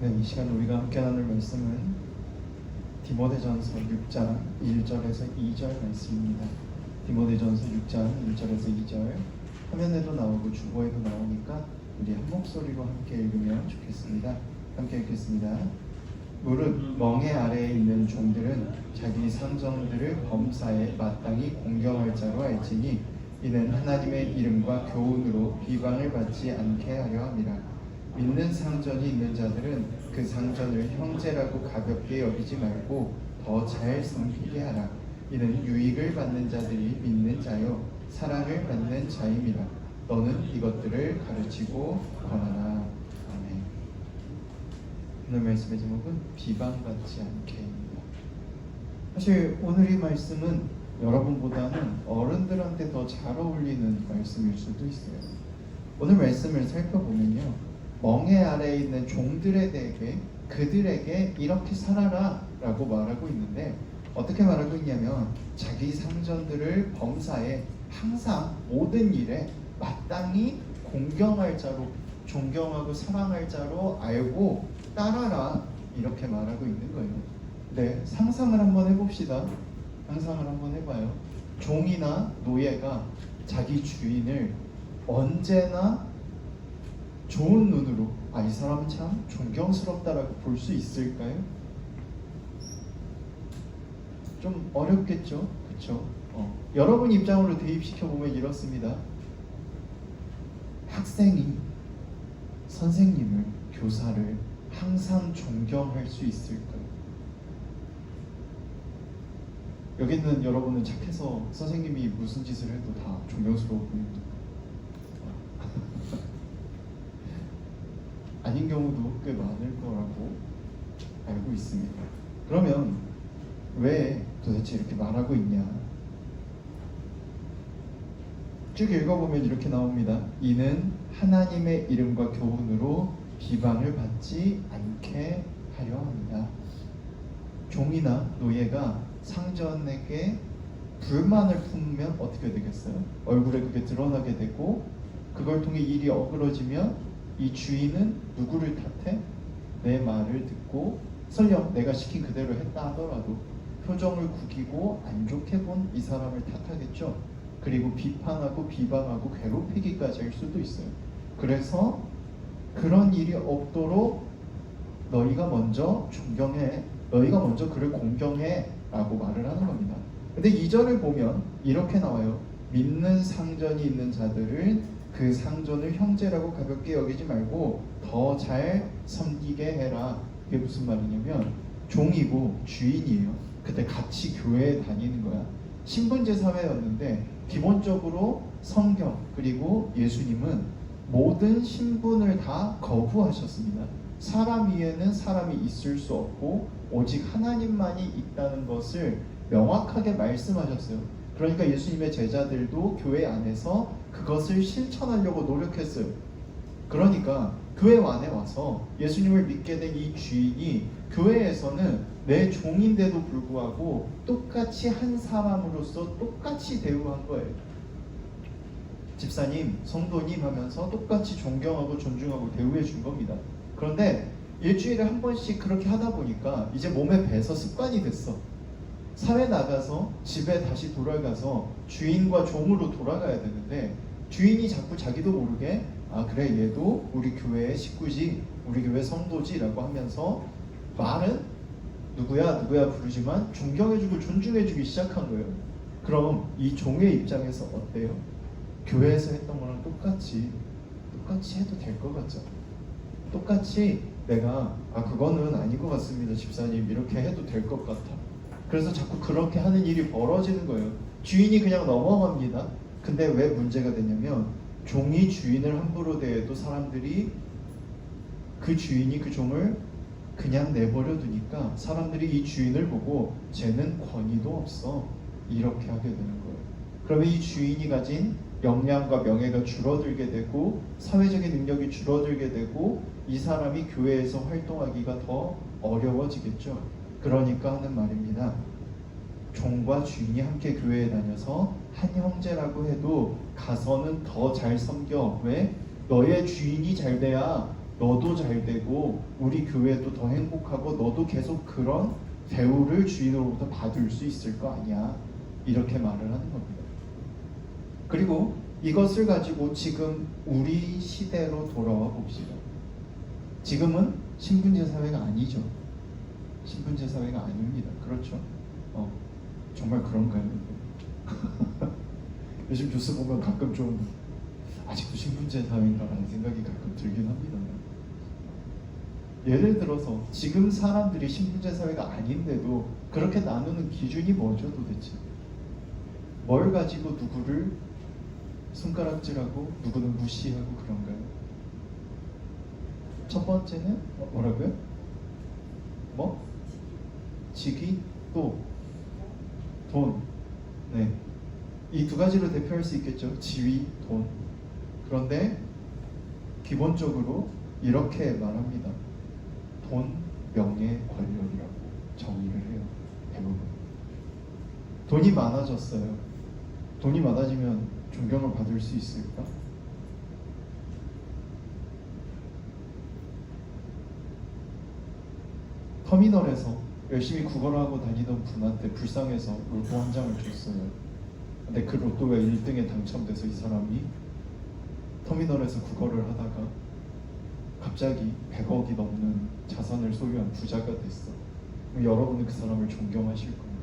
네, 이 시간 우리가 함께 나눌 말씀은 디모데전서 6장 1절에서 2절 말씀입니다. 디모데전서 6장 1절에서 2절 화면에도 나오고 주보에도 나오니까 우리 한 목소리로 함께 읽으면 좋겠습니다. 함께 읽겠습니다. 무릇 멍에 아래에 있는 종들은 자기 상전들을 범사에 마땅히 공경할 자로 알지니 이는 하나님의 이름과 교훈으로 비방을 받지 않게 하려 함이라. 믿는 상전이 있는 자들은 그 상전을 형제라고 가볍게 여기지 말고 더 잘 섬기게 하라. 이는 유익을 받는 자들이 믿는 자요 사랑을 받는 자임이라. 너는 이것들을 가르치고 권하라. 아멘. 오늘 말씀의 제목은 비방받지 않게입니다. 사실 오늘 이 말씀은 여러분보다는 어른들한테 더 잘 어울리는 말씀일 수도 있어요. 오늘 말씀을 살펴보면요, 멍에 아래에 있는 종들에 대해 그들에게 이렇게 살아라 라고 말하고 있는데, 어떻게 말하고 있냐면 자기 상전들을 범사에 항상 모든 일에 마땅히 공경할 자로, 존경하고 사랑할 자로 알고 따라라, 이렇게 말하고 있는 거예요. 네, 상상을 한번 해봅시다. 상상을 한번 해봐요. 종이나 노예가 자기 주인을 언제나 좋은 눈으로 이 사람은 참 존경스럽다라고 볼 수 있을까요? 좀 어렵겠죠? 그렇죠? 여러분 입장으로 대입시켜 보면 이렇습니다. 학생이 선생님을, 교사를 항상 존경할 수 있을까요? 여기 있는 여러분은 착해서 선생님이 무슨 짓을 해도 다 존경스러워 보입니다. 아닌 경우도 꽤 많을 거라고 알고 있습니다. 그러면 왜 도대체 이렇게 말하고 있냐? 쭉 읽어보면 이렇게 나옵니다. 이는 하나님의 이름과 교훈으로 비방을 받지 않게 하려 합니다. 종이나 노예가 상전에게 불만을 품으면 어떻게 되겠어요? 얼굴에 그게 드러나게 되고, 그걸 통해 일이 어그러지면 이 주인은 누구를 탓해? 내 말을 듣고 설령 내가 시킨 그대로 했다 하더라도 표정을 구기고 안 좋게 본 이 사람을 탓하겠죠. 그리고 비판하고 비방하고 괴롭히기까지 할 수도 있어요. 그래서 그런 일이 없도록 너희가 먼저 존경해, 너희가 먼저 그를 공경해 라고 말을 하는 겁니다. 근데 2절을 보면 이렇게 나와요. 믿는 상전이 있는 자들은 그 상전을 형제라고 가볍게 여기지 말고 더 잘 섬기게 해라. 이게 무슨 말이냐면 종이고 주인이에요. 그때 같이 교회에 다니는 거야. 신분제 사회였는데 기본적으로 성경 그리고 예수님은 모든 신분을 다 거부하셨습니다. 사람 위에는 사람이 있을 수 없고 오직 하나님만이 있다는 것을 명확하게 말씀하셨어요. 그러니까 예수님의 제자들도 교회 안에서 그것을 실천하려고 노력했어요. 그러니까 교회 안에 와서 예수님을 믿게 된 이 주인이 교회에서는 내 종인데도 불구하고 똑같이 한 사람으로서 똑같이 대우한 거예요. 집사님, 성도님 하면서 똑같이 존경하고 존중하고 대우해 준 겁니다. 그런데 일주일에 한 번씩 그렇게 하다 보니까 이제 몸에 배서 습관이 됐어. 사회 나가서 집에 다시 돌아가서 주인과 종으로 돌아가야 되는데 주인이 자꾸 자기도 모르게 그래 얘도 우리 교회의 식구지, 우리 교회 성도지 라고 하면서 말은 누구야 부르지만 존경해주고 존중해주기 시작한 거예요. 그럼 이 종의 입장에서 어때요? 교회에서 했던 거랑 똑같이 해도 될 것 같죠? 똑같이 내가 그거는 아닌 것 같습니다 집사님 이렇게 해도 될 것 같아. 그래서 자꾸 그렇게 하는 일이 벌어지는 거예요. 주인이 그냥 넘어갑니다. 근데 왜 문제가 되냐면 종이 주인을 함부로 대해도 사람들이 그 주인이 그 종을 그냥 내버려 두니까 사람들이 이 주인을 보고 쟤는 권위도 없어 이렇게 하게 되는 거예요. 그러면 이 주인이 가진 역량과 명예가 줄어들게 되고 사회적인 능력이 줄어들게 되고 이 사람이 교회에서 활동하기가 더 어려워지겠죠. 그러니까 하는 말입니다. 종과 주인이 함께 교회에 다녀서 한 형제라고 해도 가서는 더 잘 섬겨. 왜? 너의 주인이 잘 돼야 너도 잘 되고 우리 교회도 더 행복하고 너도 계속 그런 대우를 주인으로부터 받을 수 있을 거 아니야. 이렇게 말을 하는 겁니다. 그리고 이것을 가지고 지금 우리 시대로 돌아와 봅시다. 지금은 신분제 사회가 아니죠. 신분제 사회가 아닙니다. 그렇죠? 정말 그런가요? 요즘 뉴스 보면 가끔 좀 아직도 신분제 사회인가라는 생각이 가끔 들긴 합니다. 예를 들어서 지금 사람들이 신분제 사회가 아닌데도 그렇게 나누는 기준이 뭐죠 도대체? 뭘 가지고 누구를 손가락질하고 누구는 무시하고 그런가요? 첫 번째는 뭐라고요? 뭐? 직위 또 돈. 네. 이 두 가지로 대표할 수 있겠죠. 지위, 돈. 그런데 기본적으로 이렇게 말합니다. 돈, 명예, 권력이라고 정의를 해요. 대부분. 돈이 많아졌어요. 돈이 많아지면 존경을 받을 수 있을까? 터미널에서 열심히 국어를 하고 다니던 분한테 불쌍해서 로또 한 장을 줬어요. 근데 그 로또가 1등에 당첨돼서 이 사람이 터미널에서 국어를 하다가 갑자기 100억이 넘는 자산을 소유한 부자가 됐어. 그럼 여러분은 그 사람을 존경하실 건가요?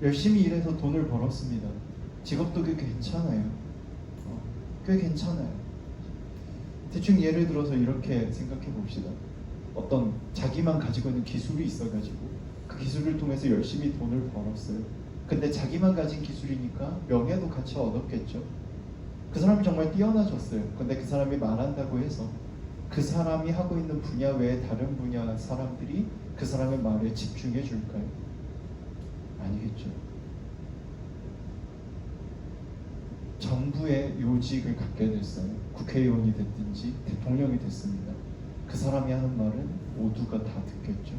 열심히 일해서 돈을 벌었습니다. 직업도 꽤 괜찮아요. 꽤 괜찮아요. 대충 예를 들어서 이렇게 생각해 봅시다. 어떤 자기만 가지고 있는 기술이 있어가지고 그 기술을 통해서 열심히 돈을 벌었어요. 근데 자기만 가진 기술이니까 명예도 같이 얻었겠죠. 그 사람이 정말 뛰어나졌어요. 근데 그 사람이 말한다고 해서 그 사람이 하고 있는 분야 외에 다른 분야 사람들이 그 사람의 말에 집중해 줄까요? 아니겠죠. 정부의 요직을 갖게 됐어요. 국회의원이 됐든지 대통령이 됐습니다. 그 사람이 하는 말은 모두가 다 듣겠죠.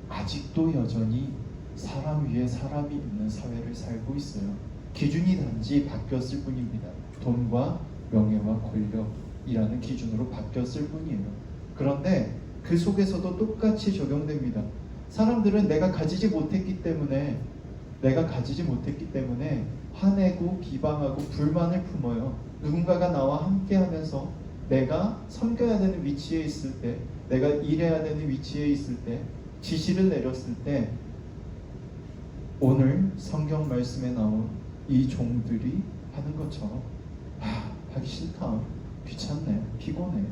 아직도 여전히 사람 위에 사람이 있는 사회를 살고 있어요. 기준이 단지 바뀌었을 뿐입니다. 돈과 명예와 권력이라는 기준으로 바뀌었을 뿐이에요. 그런데 그 속에서도 똑같이 적용됩니다. 사람들은 내가 가지지 못했기 때문에 화내고 비방하고 불만을 품어요. 누군가가 나와 함께하면서 내가 섬겨야 되는 위치에 있을 때, 내가 일해야 되는 위치에 있을 때, 지시를 내렸을 때 오늘 성경 말씀에 나온 이 종들이 하는 것처럼 하기 싫다, 귀찮네, 피곤해,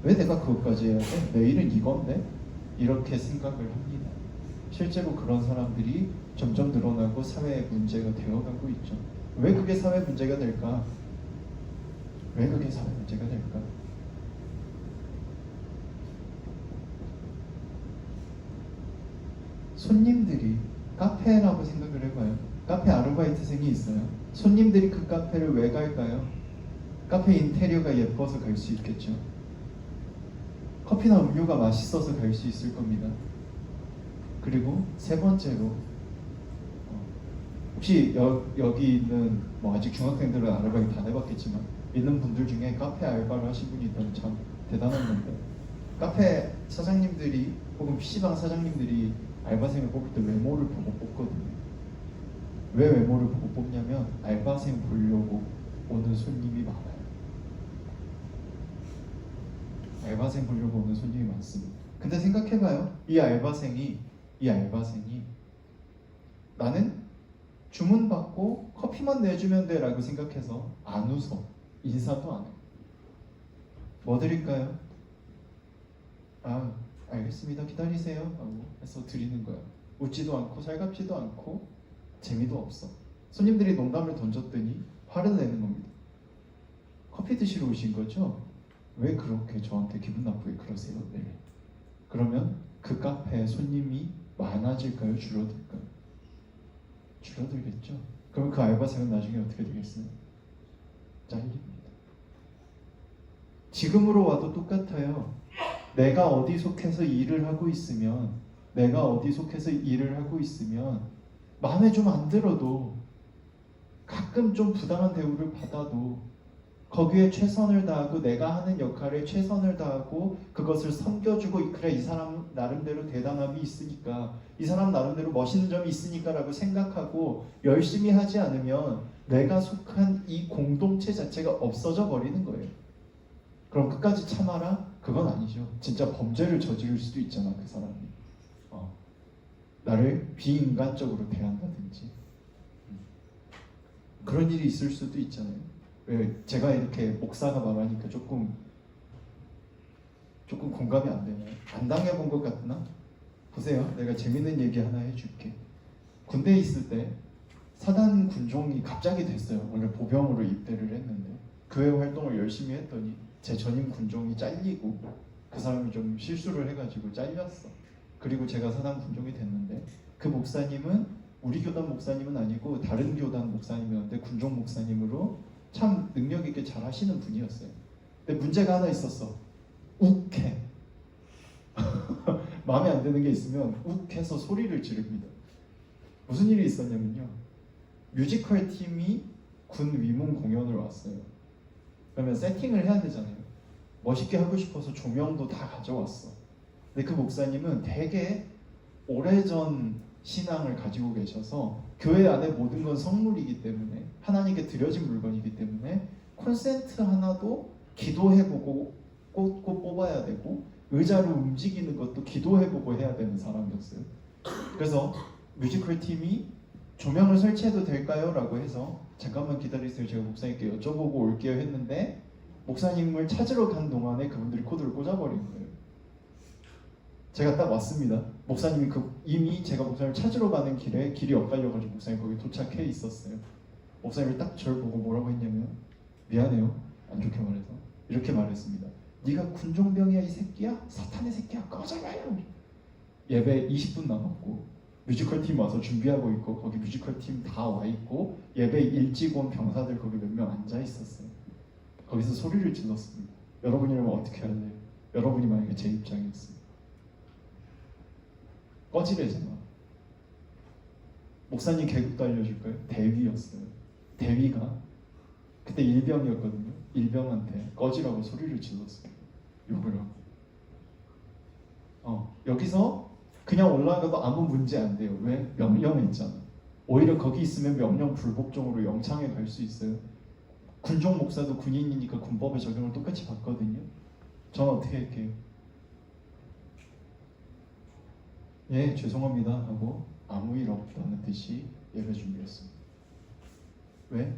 왜 내가 그것까지 해야 돼? 내일은 이건데? 이렇게 생각을 합니다. 실제로 그런 사람들이 점점 늘어나고 사회의 문제가 되어가고 있죠. 왜 그게 사회 문제가 될까? 왜 그게 사회 문제가 될까? 손님들이 카페라고 생각을 해봐요. 카페 아르바이트생이 있어요. 손님들이 그 카페를 왜 갈까요? 카페 인테리어가 예뻐서 갈 수 있겠죠. 커피나 음료가 맛있어서 갈 수 있을 겁니다. 그리고 세 번째로 혹시 여기 있는 아직 중학생들은 아르바이트 안 해봤겠지만 있는 분들 중에 카페 알바를 하신 분이 있다면 참 대단한 건데, 카페 사장님들이 혹은 PC방 사장님들이 알바생을 뽑을 때 외모를 보고 뽑거든요. 왜 외모를 보고 뽑냐면 알바생 보려고 오는 손님이 많아요. 알바생 보려고 오는 손님이 많습니다. 근데 생각해봐요. 이 알바생이 나는 주문받고 커피만 내주면 돼 라고 생각해서 안 웃어. 인사도 안 해. 뭐 드릴까요? 알겠습니다, 기다리세요 하고 해서 드리는 거야. 웃지도 않고 살갑지도 않고 재미도 없어. 손님들이 농담을 던졌더니 화를 내는 겁니다. 커피 드시러 오신 거죠? 왜 그렇게 저한테 기분 나쁘게 그러세요? 네. 그러면 그 카페에 손님이 많아질까요? 줄어들까요? 줄어들겠죠. 그럼 그 알바생은 나중에 어떻게 되겠어요? 잘립니다. 지금으로 와도 똑같아요. 내가 어디 속해서 일을 하고 있으면 마음에 좀 안 들어도 가끔 좀 부당한 대우를 받아도 거기에 최선을 다하고 내가 하는 역할에 최선을 다하고 그것을 섬겨주고 그래 이 사람 나름대로 대단함이 있으니까 이 사람 나름대로 멋있는 점이 있으니까 라고 생각하고 열심히 하지 않으면 내가 속한 이 공동체 자체가 없어져 버리는 거예요. 그럼 끝까지 참아라? 그건 아니죠. 진짜 범죄를 저지를 수도 있잖아 그 사람이. 나를 비인간적으로 대한다든지 그런 일이 있을 수도 있잖아요. 왜 제가 이렇게 목사가 말하니까 조금 공감이 안 되나요? 안 당해본 것 같나? 보세요. 내가 재밌는 얘기 하나 해줄게. 군대에 있을 때 사단 군종이 갑자기 됐어요. 원래 보병으로 입대를 했는데 교회 활동을 열심히 했더니 제 전임 군종이 잘리고 그 사람이 좀 실수를 해가지고 잘렸어. 그리고 제가 사단 군종이 됐는데 그 목사님은 우리 교단 목사님은 아니고 다른 교단 목사님이었는데 군종 목사님으로 참 능력 있게 잘 하시는 분이었어요. 근데 문제가 하나 있었어. 욱해. 마음에 안 드는 게 있으면 욱해서 소리를 지릅니다. 무슨 일이 있었냐면요. 뮤지컬 팀이 군 위문 공연을 왔어요. 그러면 세팅을 해야 되잖아요. 멋있게 하고 싶어서 조명도 다 가져왔어. 근데 그 목사님은 되게 오래전 신앙을 가지고 계셔서 교회 안에 모든 건 성물이기 때문에 하나님께 드려진 물건이기 때문에 콘센트 하나도 기도해보고 꽂고 뽑아야 되고 의자로 움직이는 것도 기도해보고 해야 되는 사람이었어요. 그래서 뮤지컬 팀이 조명을 설치해도 될까요? 라고 해서 잠깐만 기다리세요. 제가 목사님께 여쭤보고 올게요 했는데 목사님을 찾으러 간 동안에 그분들이 코드를 꽂아버린 거예요. 제가 딱 왔습니다. 목사님이 이미 제가 목사님을 찾으러 가는 길에 길이 엇갈려가지고 목사님 거기 도착해 있었어요. 목사님이 딱 저를 보고 뭐라고 했냐면 미안해요. 안 좋게 말해서 이렇게 말했습니다. 네가 군종병이야 이 새끼야? 사탄의 새끼야 꺼져라요. 예배 20분 남았고 뮤지컬 팀 와서 준비하고 있고 거기 뮤지컬 팀 다 와 있고 예배 일찍 온 병사들 거기 몇 명 앉아 있었어요. 거기서 소리를 질렀습니다. 여러분이라면 어떻게 할래요? 여러분이 만약에 제 입장이었어요. 꺼지래잖아. 목사님 계급도 알려줄까요? 대위였어요. 대위가 그때 일병이었거든요. 일병한테 꺼지라고 소리를 질렀어요. 욕을 하고. 여기서 그냥 올라가도 아무 문제 안 돼요. 왜? 명령이 있잖아. 오히려 거기 있으면 명령 불복종으로 영창에 갈 수 있어요. 군종 목사도 군인이니까 군법의 적용을 똑같이 받거든요. 저는 어떻게 할게요? 예, 죄송합니다 하고 아무 일 없다는 듯이 예배 준비했습니다. 왜?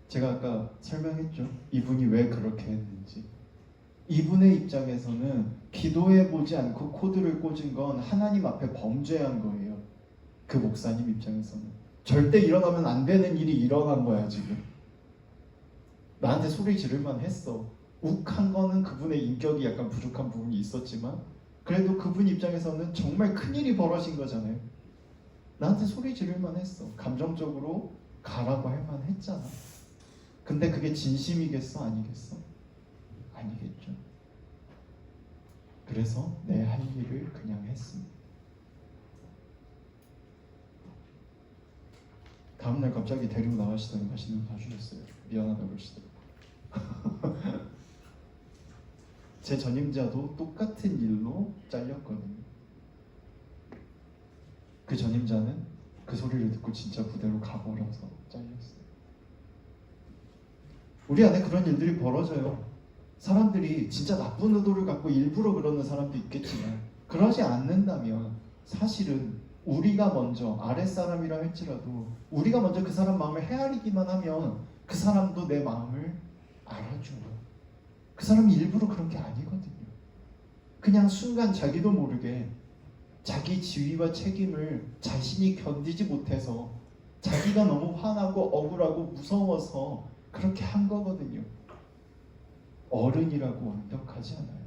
제가 아까 설명했죠. 이분이 왜 그렇게 했는지. 이분의 입장에서는 기도해보지 않고 코드를 꽂은 건 하나님 앞에 범죄한 거예요. 그 목사님 입장에서는 절대 일어나면 안 되는 일이 일어난 거야 지금. 나한테 소리 지를만 했어. 욱한 거는 그분의 인격이 약간 부족한 부분이 있었지만 그래도 그분 입장에서는 정말 큰일이 벌어진 거잖아요. 나한테 소리 지를만 했어. 감정적으로 가라고 할 만 했잖아. 근데 그게 진심이겠어? 아니겠어? 아니겠죠. 그래서 내 할 일을 그냥 했습니다. 다음날 갑자기 데리고 나가시더니 맛있는 거 사주셨어요. 미안하다고 그러시더라고요. 제 전임자도 똑같은 일로 잘렸거든요. 그 전임자는 그 소리를 듣고 진짜 부대로 가버려서 잘렸어요. 우리 안에 그런 일들이 벌어져요. 사람들이 진짜 나쁜 의도를 갖고 일부러 그러는 사람도 있겠지만 그러지 않는다면 사실은 우리가 먼저 아랫사람이라 할지라도 우리가 먼저 그 사람 마음을 헤아리기만 하면 그 사람도 내 마음을 알아줘요. 그 사람이 일부러 그런 게 아니거든요. 그냥 순간 자기도 모르게 자기 지위와 책임을 자신이 견디지 못해서 자기가 너무 화나고 억울하고 무서워서 그렇게 한 거거든요. 어른이라고 완벽하지 않아요.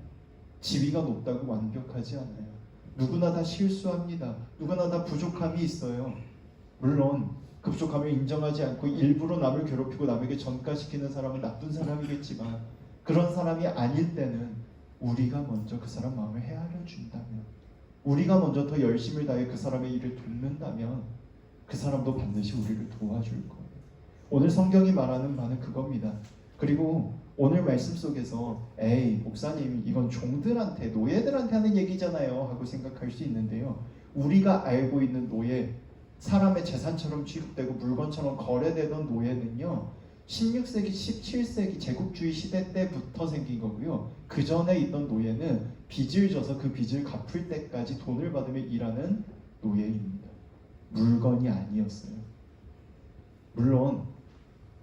지위가 높다고 완벽하지 않아요. 누구나 다 실수합니다. 누구나 다 부족함이 있어요. 물론 그 부족함을 인정하지 않고 일부러 남을 괴롭히고 남에게 전가시키는 사람은 나쁜 사람이겠지만 그런 사람이 아닐 때는 우리가 먼저 그 사람 마음을 헤아려 준다면 우리가 먼저 더 열심을 다해 그 사람의 일을 돕는다면 그 사람도 반드시 우리를 도와줄 거예요. 오늘 성경이 말하는 바는 그겁니다. 그리고 오늘 말씀 속에서 에이 목사님 이건 종들한테 노예들한테 하는 얘기잖아요 하고 생각할 수 있는데요. 우리가 알고 있는 노예, 사람의 재산처럼 취급되고 물건처럼 거래되던 노예는요 16세기, 17세기 제국주의 시대 때부터 생긴 거고요. 그 전에 있던 노예는 빚을 져서 그 빚을 갚을 때까지 돈을 받으며 일하는 노예입니다. 물건이 아니었어요. 물론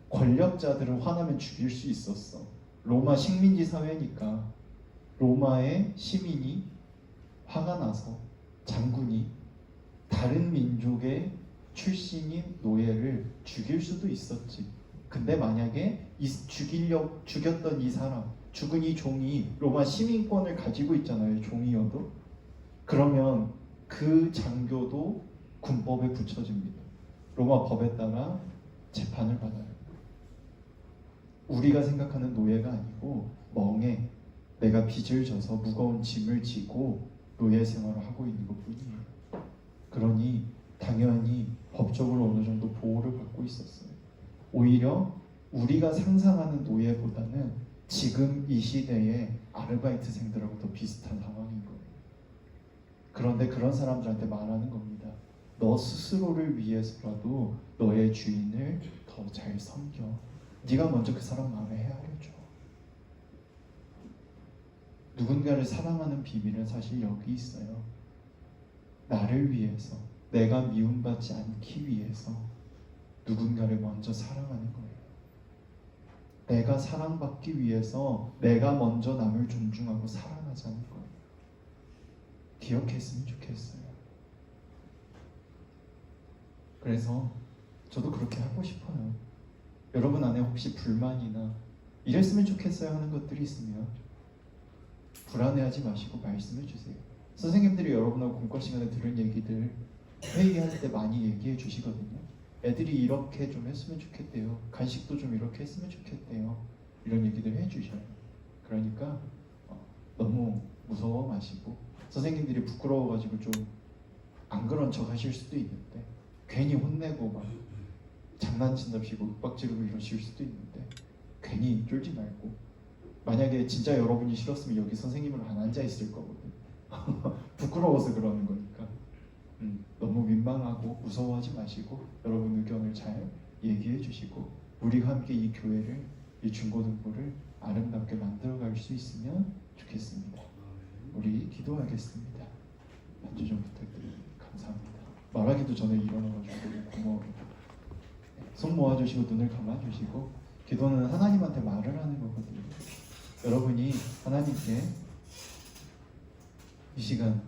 권력자들을 화나면 죽일 수 있었어. 로마 식민지 사회니까 로마의 시민이 화가 나서 장군이 다른 민족의 출신인 노예를 죽일 수도 있었지. 근데 만약에 죽였던 이 사람, 죽은 이 종이 로마 시민권을 가지고 있잖아요. 종이어도. 그러면 그 장교도 군법에 붙여집니다. 로마 법에 따라 재판을 받아요. 우리가 생각하는 노예가 아니고 멍에 내가 빚을 져서 무거운 짐을 지고 노예 생활을 하고 있는 것뿐이에요. 그러니 당연히 법적으로 어느 정도 보호를 받고 있었어요. 오히려 우리가 상상하는 노예보다는 지금 이 시대의 아르바이트생들하고 더 비슷한 상황인 거예요. 그런데 그런 사람들한테 말하는 겁니다. 너 스스로를 위해서라도 너의 주인을 더 잘 섬겨. 네가 먼저 그 사람 마음에 헤아려줘. 누군가를 사랑하는 비밀은 사실 여기 있어요. 나를 위해서, 내가 미움받지 않기 위해서 누군가를 먼저 사랑하는 거예요. 내가 사랑받기 위해서 내가 먼저 남을 존중하고 사랑하자는 거예요. 기억했으면 좋겠어요. 그래서 저도 그렇게 하고 싶어요. 여러분 안에 혹시 불만이나 이랬으면 좋겠어요 하는 것들이 있으면 불안해하지 마시고 말씀해 주세요. 선생님들이 여러분하고 공과 시간에 들은 얘기들 회의할 때 많이 얘기해 주시거든요. 애들이 이렇게 좀 했으면 좋겠대요. 간식도 좀 이렇게 했으면 좋겠대요. 이런 얘기들 해주셔요. 그러니까 너무 무서워 마시고 선생님들이 부끄러워가지고 좀 안 그런 척 하실 수도 있는데 괜히 혼내고 막 장난친답시고 윽박지르고 이러실 수도 있는데 괜히 쫄지 말고 만약에 진짜 여러분이 싫었으면 여기 선생님은 안 앉아 있을 거거든. 부끄러워서 그러는 거니까 너무 민망하고 무서워하지 마시고 여러분 의견을 잘 얘기해 주시고 우리가 함께 이 교회를 이 중고등부를 아름답게 만들어갈 수 있으면 좋겠습니다. 우리 기도하겠습니다. 한 주 좀 부탁드립니다. 감사합니다. 말하기도 전에 일어나가지고 너무 고마워요. 손 모아주시고 눈을 감아주시고 기도는 하나님한테 말을 하는 거거든요. 여러분이 하나님께 이 시간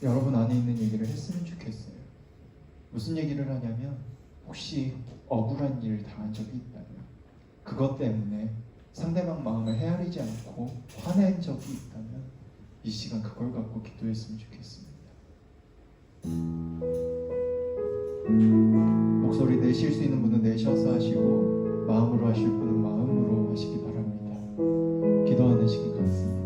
여러분 안에 있는 얘기를 했으면 좋겠어요. 무슨 얘기를 하냐면 혹시 억울한 일을 당한 적이 있다면 그것 때문에 상대방 마음을 헤아리지 않고 화낸 적이 있다면 이 시간 그걸 갖고 기도했으면 좋겠습니다. 목소리 내실 수 있는 분은 내셔서 하시고 마음으로 하실 분은 마음으로 하시기 바랍니다. 기도하는 시간 갖습니다.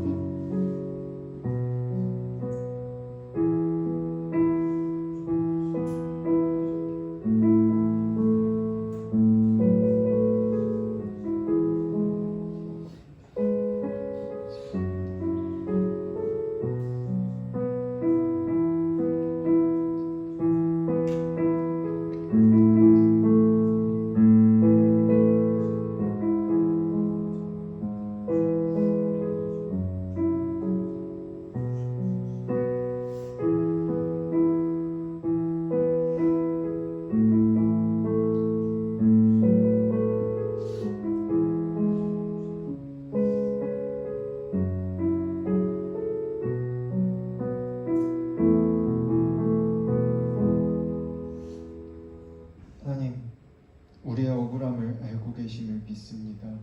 우리의 억울함을 알고 계심을 믿습니다.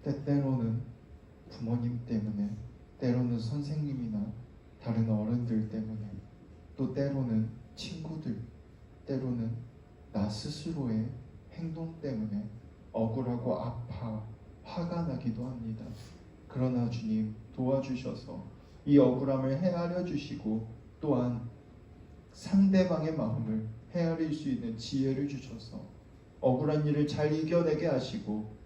때때로는 부모님 때문에, 때로는 선생님이나 다른 어른들 때문에, 또 때로는 친구들, 때로는 나 스스로의 행동 때문에 억울하고 아파, 화가 나기도 합니다. 그러나 주님 도와주셔서 이 억울함을 헤아려 주시고 또한 상대방의 마음을 헤아릴 수 있는 지혜를 주셔서 억울한 일을 잘 이겨내게 하시고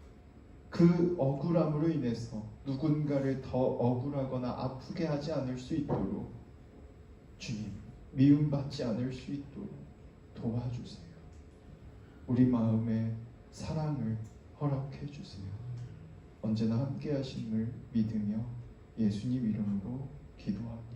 그 억울함으로 인해서 누군가를 더 억울하거나 아프게 하지 않을 수 있도록 주님 미움받지 않을 수 있도록 도와주세요. 우리 마음에 사랑을 허락해 주세요. 언제나 함께 하심을 믿으며 예수님 이름으로 기도합니다.